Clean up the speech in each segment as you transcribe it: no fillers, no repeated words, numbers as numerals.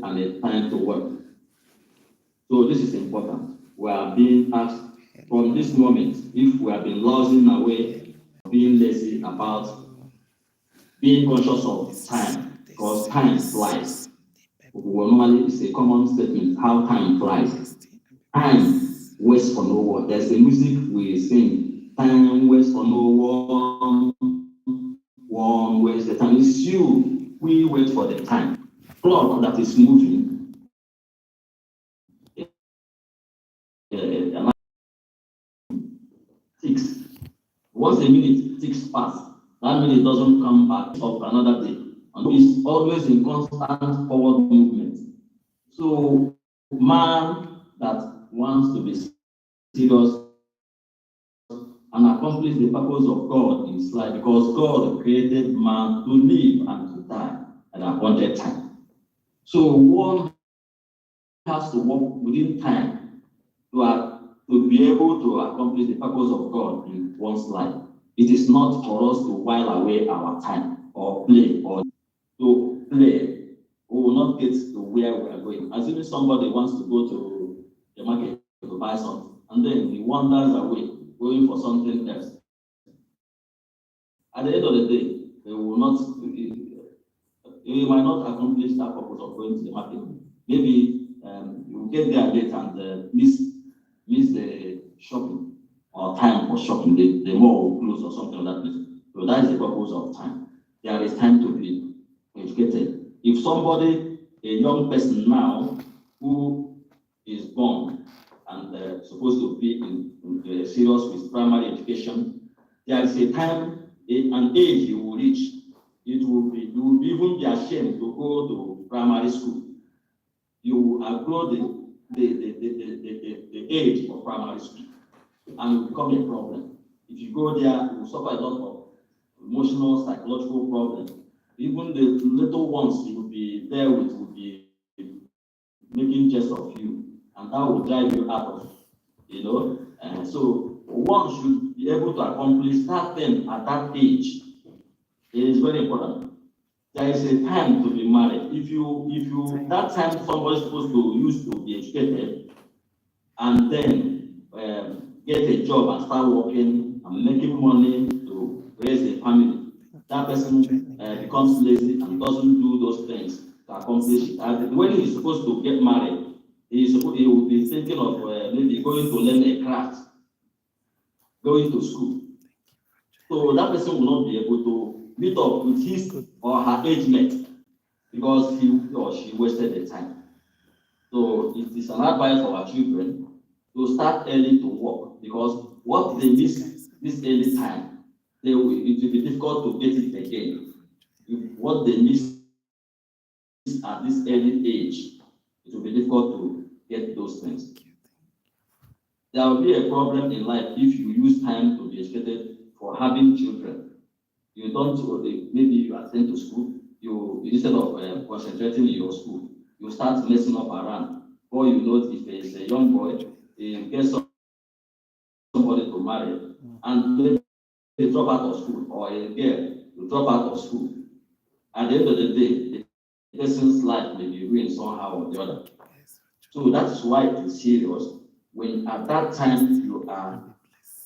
and a time to work. So this is important. We are being asked from this moment, if we have been losing away, being lazy about being conscious of time, because time flies. Well, normally it's a common statement how time flies. Time waits for no one. There's the music we sing. Time waits for no one waits the time. It's you. We wait for the time. Clock that is moving. Ticks. Once a minute ticks past, that minute doesn't come back of another day. And it's always in constant forward movement. So man that wants to be serious and accomplish the purpose of God in his life, because God created man to live and to die at an appointed time. So one has to work within time to be able to accomplish the purpose of God in one's life. It is not for us to while away our time or play or to play. We will not get to where we are going. Assuming somebody wants to go to the market to buy something, and then he wanders away, going for something else. At the end of the day, he might not accomplish that purpose of going to the market. Maybe you get there late and miss the shopping or time for shopping. The mall will close or something like that. So that is the purpose of time. There is time to be educated. If somebody, a young person now, who is born and supposed to be in serious with primary education, there is a time, an age you will reach. You will even be ashamed to go to primary school. You will outgrow the age of primary school, and it will become a problem. If you go there, you will suffer a lot of emotional, psychological problems. Even the little ones you will be there with will be making jest of you, and that will drive you out of, so one should be able to accomplish that thing at that age. It is very important. There is a time to be married. If you that time somebody is supposed to use to be educated and then get a job and start working and making money to raise a family, that person becomes lazy and doesn't do those things to accomplish it. And when he's supposed to get married, he will be thinking of maybe going to learn a craft, going to school. So that person will not be able to meet up with his or her age mate because he or she wasted the time. So it is an advice for our children to start early to work, because what they miss this early time, it will be difficult to get it again. What they miss at this early age, it will be difficult to get those things. There will be a problem in life if you use time to be educated for having children. You don't, maybe you attend to school, you instead of concentrating in your school, you start messing up around. Or you know, if it's a young boy, he gets somebody to marry, and they drop out of school, or a girl, you drop out of school. At the end of the day, the person's life may be ruined somehow or the other. So that is why it is serious. When at that time you are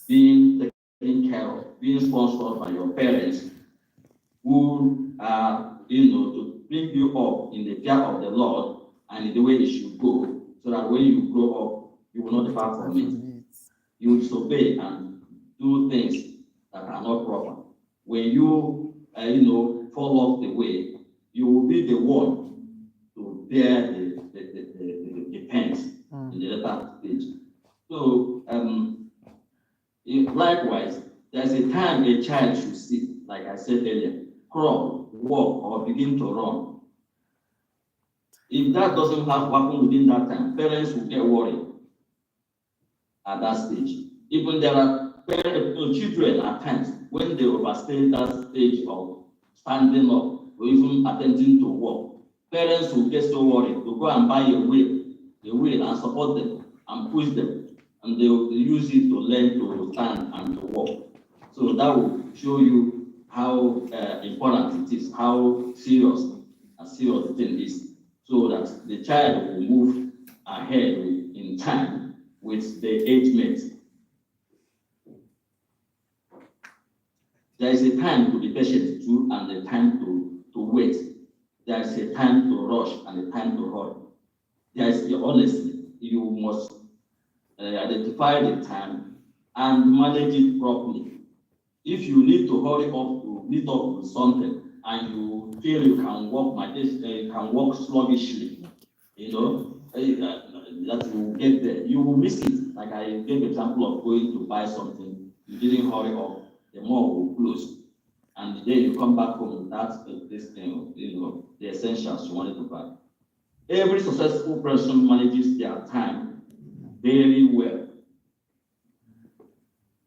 being taken care of, being sponsored by your parents, who are, to bring you up in the fear of the Lord and in the way it should go, so that when you grow up, you will not depart from it. You will disobey and do things that are not proper. When you, fall off the way, you will be the one to bear the pains in the later stage. So, likewise, there's a time a child should sit, like I said earlier, crawl, walk, or begin to run. If that doesn't happen within that time, parents will get worried at that stage. Even there are children at times, when they overstay that stage of standing up or even attempting to walk, parents will get so worried to go and buy a wheel and support them and push them, and they will use it to learn to stand and to walk. So that will show you how important it is, how serious the thing is, so that the child will move ahead in time with the age mate. There is a time to be patient too, and a time to wait. There is a time to rush and a time to hurry. There is honestly, you must identify the time and manage it properly. If you need to hurry up to meet up with something and you feel you can walk sluggishly, that you will get there, you will miss it. Like I gave example of going to buy something, you didn't hurry up, the mall will close, and then you come back home without this thing, the essentials you wanted to buy. Every successful person manages their time very well.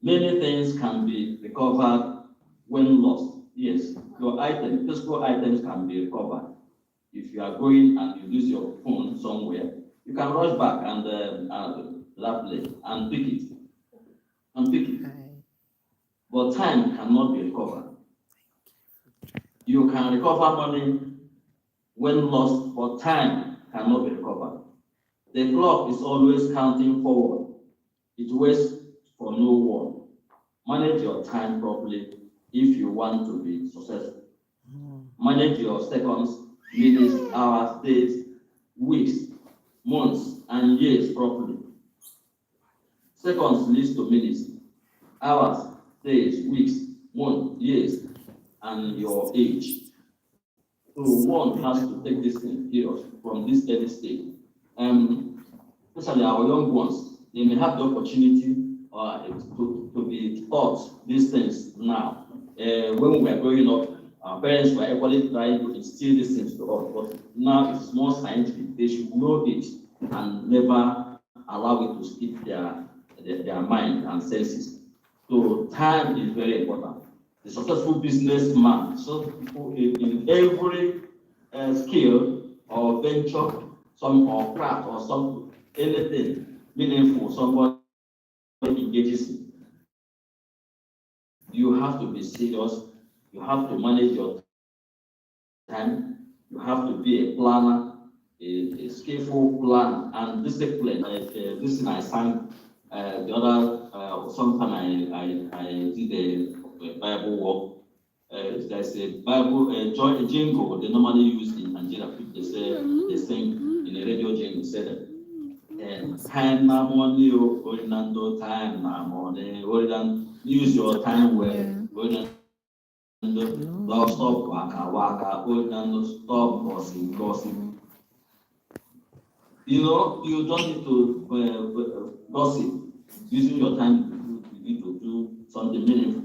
Many things can be recovered when lost. Yes, your physical items can be recovered. If you are going and you lose your phone somewhere, you can rush back and that place and pick it. But time cannot be recovered. You can recover money when lost, but time cannot be recovered. The clock is always counting forward. It waits for no one. Manage your time properly if you want to be successful. Manage your seconds, minutes, hours, days, weeks, months, and years properly. Seconds leads to minutes, hours, days, weeks, months, years, and your age. So one has to take this thing serious from this early stage. Especially our young ones, they may have the opportunity to be taught these things now. When we were growing up, our parents were equally trying to instill these things to us, but now it's more scientific. They should know it and never allow it to skip their mind and senses. So time is very important. The successful businessman, so people in every skill or venture, or craft or some anything meaningful somebody engages in, you have to be serious. You have to manage your time. You have to be a planner, a skillful planner, and discipline. This thing I sang the other sometime I did a Bible work. There's a Bible jingle they normally use in Nigeria. They sing in a radio jingle. Said time na money, time na money. Use your time well. Don't stop waka, stop gossip. You don't need to gossip. Using your time, you need to do something meaningful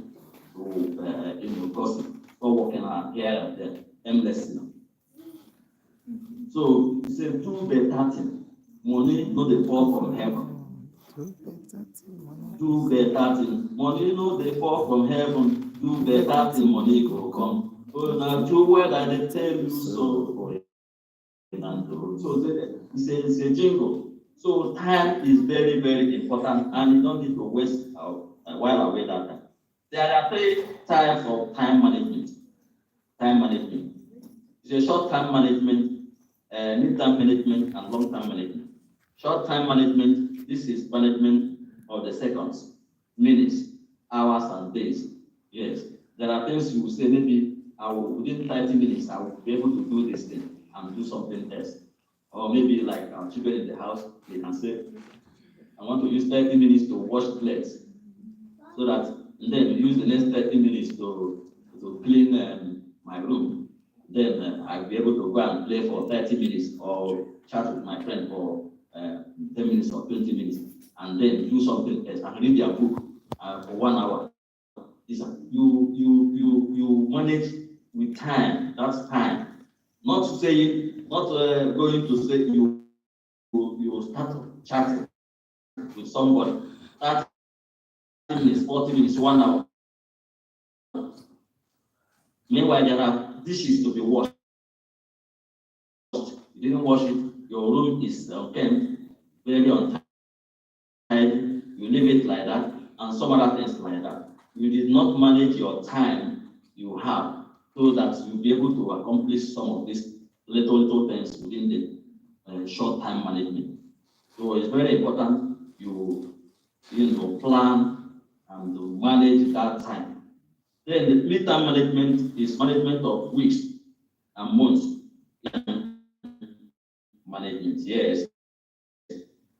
to gossip. Stop walking around here and there endlessly. So it's a do better thing. Money no dey fall from heaven. Do better thing. Money no dey fall from heaven. Do better thing, money go come. Oh, now do well I dey tell you so. So it's a jingle. So time is very, very important, and you don't need to waste while away that time. There are 3 types of time management. Time management. It's a short-term management, mid-term management, and long-term management. Short-term management, this is management of the seconds, minutes, hours, and days. Yes, there are things you will say, maybe within 30 minutes, I will be able to do this thing and do something else. Or maybe like our children in the house, they can say, I want to use 30 minutes to wash plates, so that then use the next 30 minutes to clean my room. Then I'll be able to go and play for 30 minutes or chat with my friend for 10 minutes or 20 minutes, and then do something else and read their book for 1 hour. You manage with time. That's time. Not going to say you start chatting with somebody. 30 minutes, 40 minutes, 1 hour. Meanwhile, there are dishes to be washed. You didn't wash it. Your room is unkempt, very untidy. You leave it like that, and some other things like that. You did not manage your time you have, so that you'll be able to accomplish some of these little things within short-time management. So it's very important you plan and to manage that time. Then the mid-term management is management of weeks and months. Management, yes.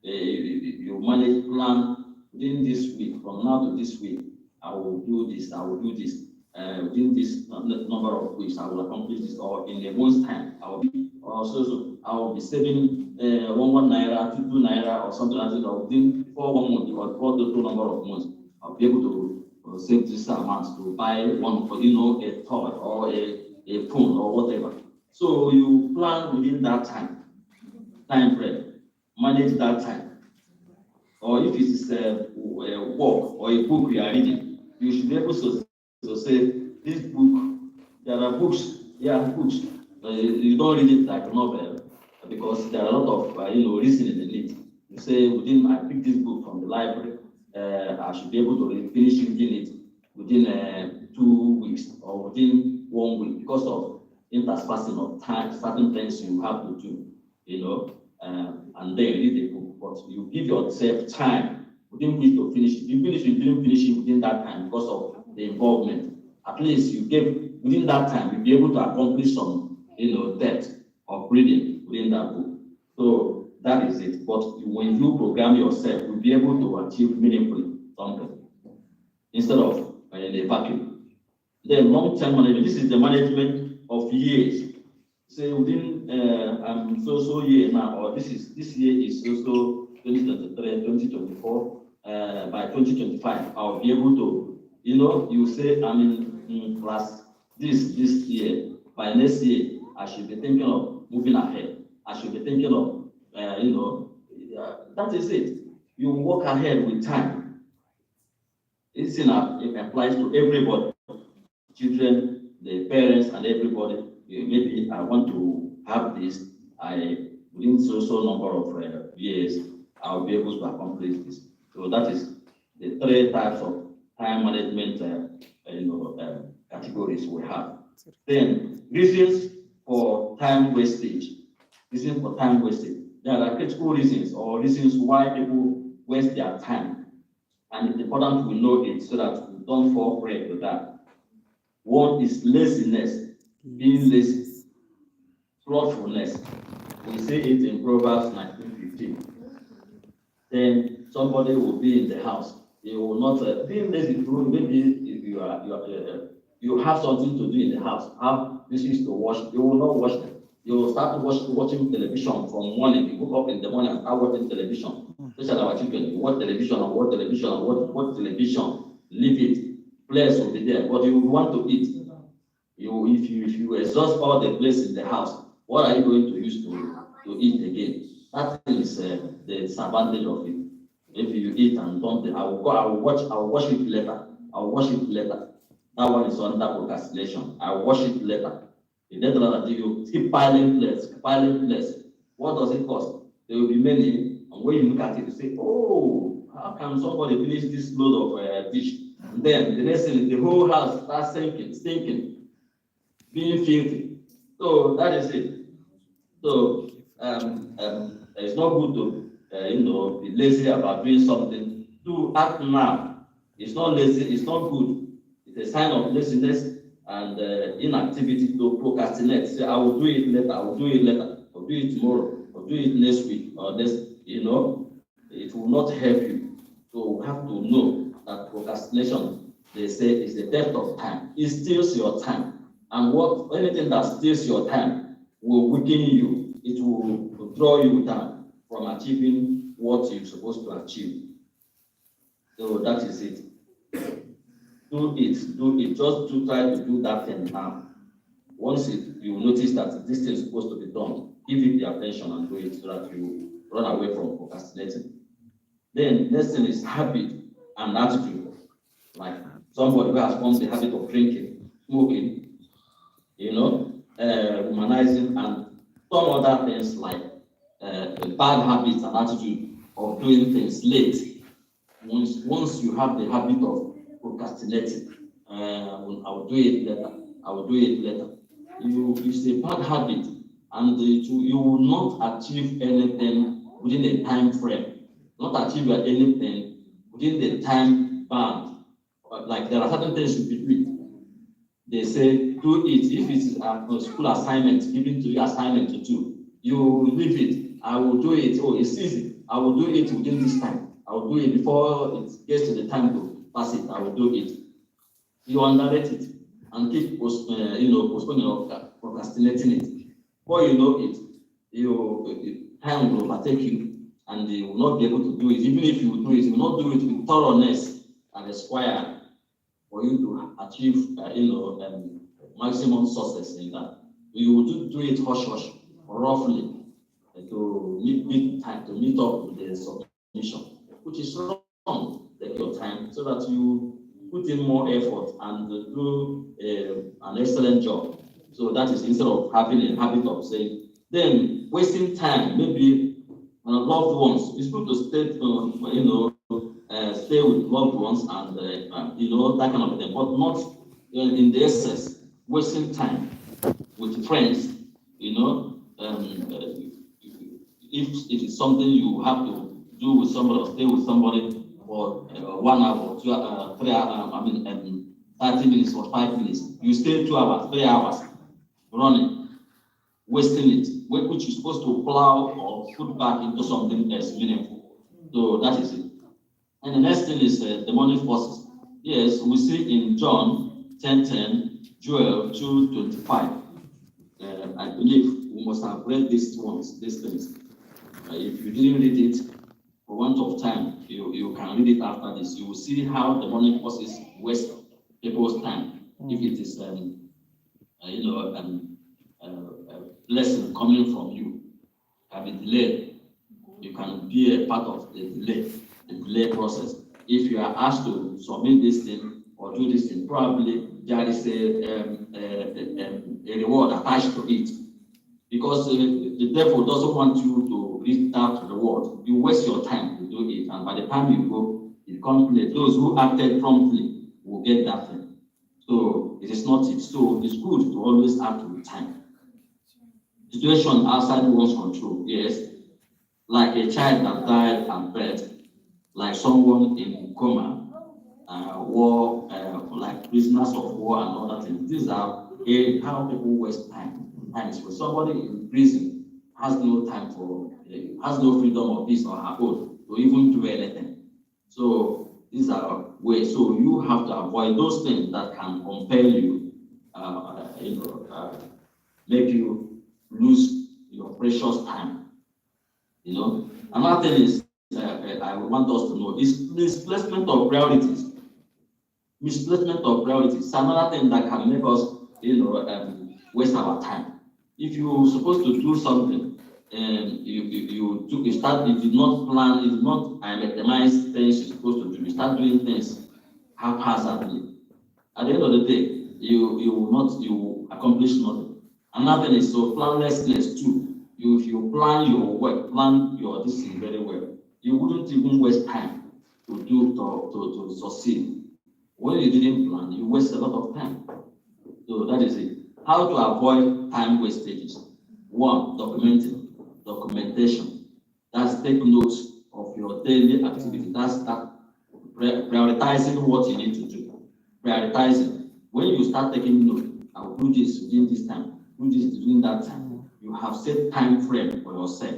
You manage plan within this week, from now to this week, I will do this, I will do this. Within this number of weeks, I will accomplish this, or in a month's time, I will be also so I will be saving 1 naira, 2 naira, or something like that. Within before 1 month, or before the total number of months, I'll be able to save this amount to buy one, a toy or a phone or whatever. So you plan within that time frame, manage that time. Or if it is a work or a book you are reading, you should be able to say, this book, there are books, books. You don't read it like a novel because there are a lot of reasoning in it. You say, I picked this book from the library, I should be able to finish reading it within 2 weeks or within 1 week because of interspersing of time, certain things you have to do, and then read the book. But you give yourself time within which to finish it. You didn't finish it within that time because of the involvement. At least you gave within that time, you'll be able to accomplish some depth of reading within that book. So that is it. But when you program yourself, you'll be able to achieve meaningfully something instead of in a vacuum. Then long-term management, this is the management of years. Say within so year now, or this year is also 2023, 2024. By 2025, I'll be able to, you say I'm in class this year. By next year, I should be thinking of moving ahead. I should be thinking of, that is it. You walk ahead with time. It applies to everybody, children, the parents, and everybody. Maybe I want to have this. Within so number of years, I'll be able to accomplish this. So that is the 3 types of time management, categories we have. Then reasons for time wastage. Reasons for time wastage. There are critical reasons or reasons why people waste their time, and it's important we know it so that we don't fall prey to that. One is laziness. Being lazy, slothfulness. We say it in Proverbs 19:15. Then somebody will be in the house. They will not being lazy. Maybe if you have something to do in the house, have dishes to wash. You will not wash them. You will start watching television from morning. You wake up in the morning and start watching television. Especially our children, you watch television and watch television and watch television. Leave it. Place will be there, but you want to eat. If you exhaust all the place in the house, what are you going to use to eat again? That is the disadvantage of it. If you eat and don't, I will wash it later. That one is under procrastination. I will wash it later. You don't know that you keep piling plates. What does it cost? There will be many, and when you look at it, you say, oh, how can somebody finish this load of dish? And then the next thing, the whole house starts stinking. Being filthy. So that is it. So it's not good to be lazy about doing something. To act now. It's not lazy. It's not good. It's a sign of laziness and inactivity. To procrastinate. Say I will do it later. I'll do it tomorrow. Or do it next week. Or this. It will not help you. So we have to know that procrastination, they say, is the death of time. It steals your time. And anything that steals your time will weaken you. It will draw you down from achieving what you're supposed to achieve. So that is it. Do it. Just to try to do that thing now. Once you notice that this thing is supposed to be done, give it the attention and do it so that you run away from procrastinating. Then next thing is habit and attitude. Like somebody who has formed the habit of drinking, smoking, humanizing, and some other things like bad habits and attitude of doing things late. Once you have the habit of procrastinating, I will do it later. It's a bad habit and you will not achieve anything within a time frame, not achieve anything within the time bound. Like there are certain things you do. They say do it. If it is a school assignment given to you, assignment to do, you leave it. I will do it. Oh, it's easy. I will do it within this time. I will do it before it gets to the time to pass it. I will do it. You underrate it and keep postponing or procrastinating it. Before you know it, time will overtake you, and you will not be able to do it. Even if you do it, you will not do it with thoroughness and required for you to achieve, maximum success in that. You will do it hush hush, roughly, to meet time to meet up with the submission, which is wrong. Take your time so that you put in more effort and do an excellent job. So that is instead of having a habit of saying, then wasting time, maybe loved ones. It's good to stay with loved ones and that kind of thing, but not in the excess, wasting time with friends. If it is something you have to do with somebody or stay with somebody for 1 hour, 2 3 hours, 30 minutes or 5 minutes, you stay 2 hours, 3 hours running, wasting it, which you're supposed to plow or put back into something else meaningful. So that is it. And the next thing is demonic forces. Yes, we see in John 10:10, Joel 2:25. I believe we must have read these things. If you didn't read it, for want of time, you can read it after this. You will see how demonic forces waste people's time. If it is blessing coming from you, can be delayed. You can be a part of the delay process. If you are asked to submit this thing or do this thing, probably there is a reward attached to it. Because the devil doesn't want you to reach out to the world. You waste your time to do it, and by the time you go, it comes late. Those who acted promptly will get that thing. So it is not it. So it's good to always act with time. Situation outside one's control, yes. Like a child that died and bed, like someone in coma, war, like prisoners of war and other things. These are how people waste time. Times when somebody in prison has no time has no freedom of his or her own to even do anything. So these are ways. So you have to avoid those things that can compel you, make you lose your precious time. Another thing is I want us to know is misplacement of priorities. Misplacement of priorities is another thing that can make us, waste our time. If you're supposed to do something and you start, you did not plan, you did not itemize things you're supposed to do, you start doing things haphazardly. At the end of the day, you accomplish nothing. Another thing is so planlessness too. If you plan your work, plan your this thing very well, you wouldn't even waste time to succeed. When you didn't plan, you waste a lot of time. So that is it. How to avoid time wastages? 1, documentation. That's take notes of your daily activity. That's prioritizing what you need to do. Prioritizing. When you start taking notes, I will do this within this time, do this within that time. You have set time frame for yourself,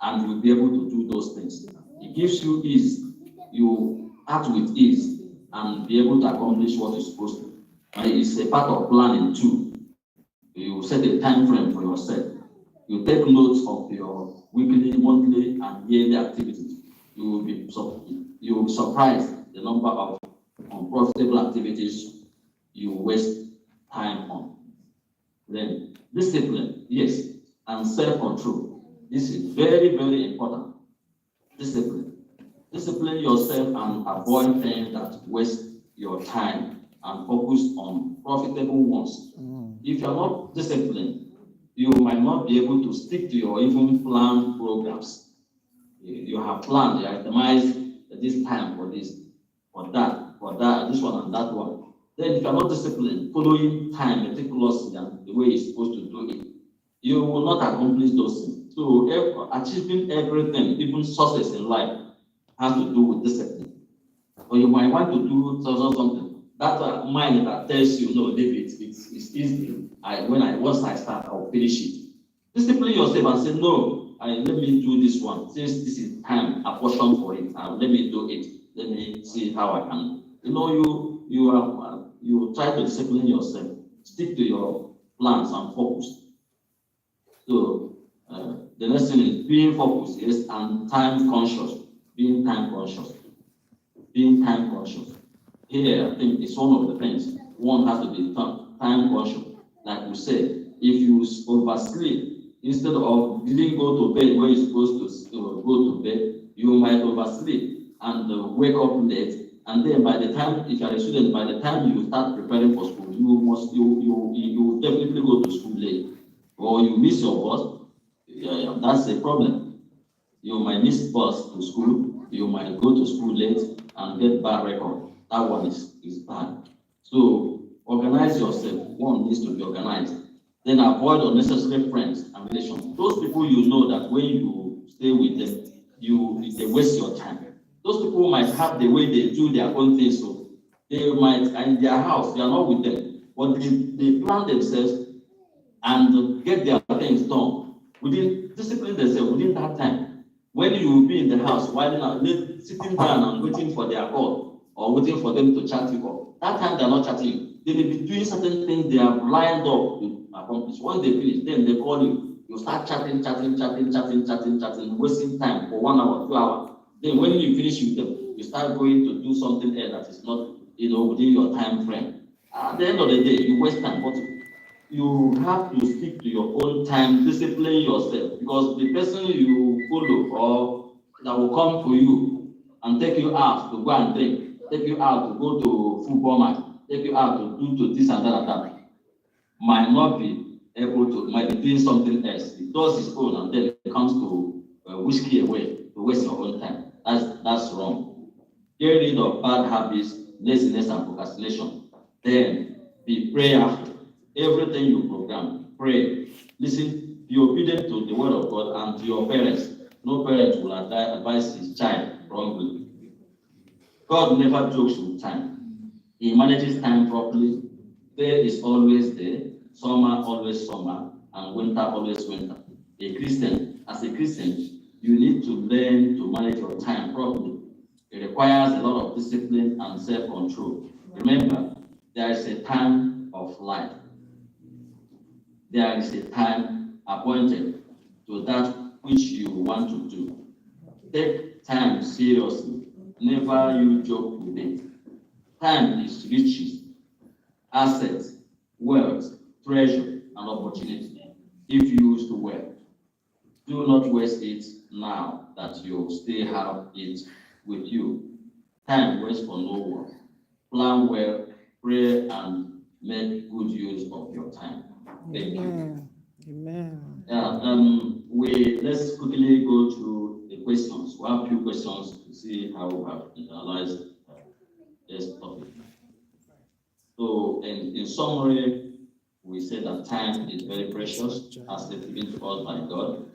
and you'll be able to do those things. It gives you ease. You act with ease and be able to accomplish what you're supposed to. It's a part of planning too. You set a time frame for yourself. You take notes of your weekly, monthly, and yearly activities. You will be surprised the number of unprofitable activities you waste time on. Then discipline, yes, and self-control. This is very, very important. Discipline. Discipline yourself and avoid things that waste your time and focus on profitable ones. If you're not disciplined, you might not be able to stick to your even planned programs. You have planned, you itemized this time for this, for that, this one and that one. Then if you're not disciplined, following time meticulously and the way you're supposed to do it, you will not accomplish those things. So achieving everything, even success in life, has to do with discipline. Or you might want to do something. That mind that tells you, no, leave it. It's easy. Once I start, I'll finish it. Discipline yourself and say, no, let me do this one. Since this is time, apportion for it. Let me do it. Let me see how I can. You try to discipline yourself. Stick to your plans and focus. So the next thing is being focused, yes, and time conscious. Being time conscious. Being time conscious. Here, I think it's one of the things. One has to be time conscious. Like we said, if you oversleep, instead of didn't go to bed when you're supposed to go to bed, you might oversleep and wake up late. And then by the time, if you're a student, by the time you start preparing for school, you definitely go to school late. Or you miss your bus, that's a problem. You might miss bus to school, you might go to school late and get bad record. That one is bad. So organize yourself. One needs to be organized. Then avoid unnecessary friends and relations. Those people you know that when you stay with them, they waste your time. Those people might have the way they do their own things. So they might, in their house, you are not with them, but they plan themselves and get their things done discipline themselves within that time. When you will be in the house while sitting down and waiting for their call or waiting for them to chat you up, that time they're not chatting you. They may be doing certain things they have lined up to accomplish. Once they finish, then they call you. You start chatting, wasting time for 1 hour, 2 hours. Then when you finish with them, you start going to do something else that is not, within your time frame. At the end of the day, you waste time. But you have to stick to your own time, discipline yourself, because the person you follow or that will come for you and take you out to go and drink, take you out to go to football match, take you out to do this and that, might not be able to, might be doing something else. It does its own and then it comes to whiskey away, to waste your own time. That's wrong. Get rid of bad habits, laziness, and procrastination. Then be prayerful. Everything you program, pray. Listen, be obedient to the word of God and to your parents. No parent will advise his child wrongly. God never jokes with time. He manages time properly. Day is always day, summer always summer, and winter always winter. As a Christian, you need to learn to manage your time properly. It requires a lot of discipline and self-control. Remember, there is a time of life. There is a time appointed to that which you want to do. Take time seriously. Never you joke with it. Time is riches, assets, wealth, treasure, and opportunity. If used well, do not waste it now that you still have it with you. Time waits for no one. Plan well, pray, and make good use of your time. Thank you. Amen. Let's quickly go through the questions. We have a few questions to see how we have analyzed this topic. So, in summary, we said that time is very precious as it's given to us by God.